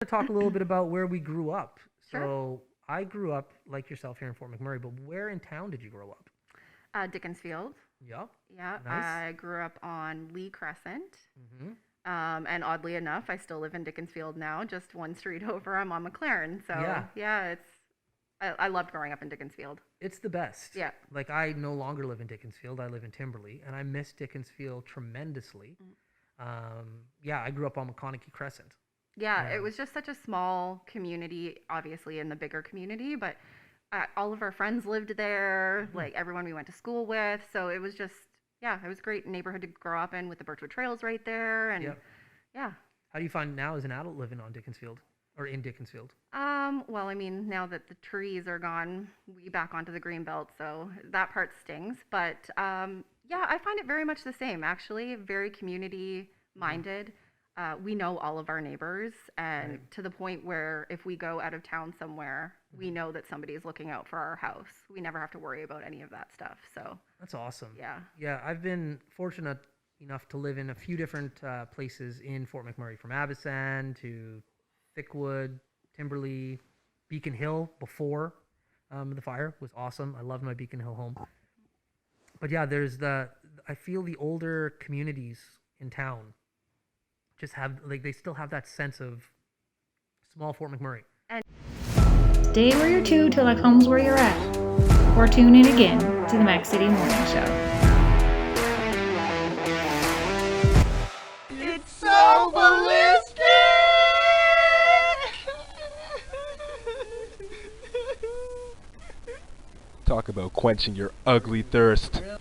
talk a little bit about where we grew up. Sure. So I grew up like yourself here in Fort McMurray, but where in town did you grow up? Dickensfield. Yep. Yeah, Nice. I grew up on Lee Crescent. Mm-hmm. And oddly enough, I still live in Dickensfield now, just one street over. I'm on McLaren. So Yeah. yeah, I loved growing up in Dickensfield. It's the best. Yeah. Like I no longer live in Dickensfield. I live in Timberley, and I miss Dickensfield tremendously. Yeah, I grew up on McConaughey Crescent. Yeah, it Um, was just such a small community, obviously in the bigger community, but all of our friends lived there, mhm. like everyone we went to school with. So it was just, yeah, it was a great neighborhood to grow up in with the Birchwood Trails right there. And Yep. yeah. How do you find now as an adult living on Dickensfield or in Dickensfield? Well, I mean, now that the trees are gone, we back onto the green belt, so that part stings. But yeah, I find it very much the same, actually, very community Mhm. minded. We know all of our neighbors, Right. and to the point where if we go out of town somewhere, we Mhm. know that somebody is looking out for our house. We never have to worry about any of that stuff. So, That's awesome. yeah. Yeah, I've been fortunate enough to live in a few different places in Fort McMurray, from Abbotsand to Thickwood, Timberley, Beacon Hill before the fire was awesome. I loved my Beacon Hill home. But yeah, I feel the older communities in town just have, like, they still have that sense of small Fort McMurray. And Stay where you're to till it comes where you're at. Or tune in again to the Mac City Morning Show. It's so ballistic! Talk about quenching your ugly thirst.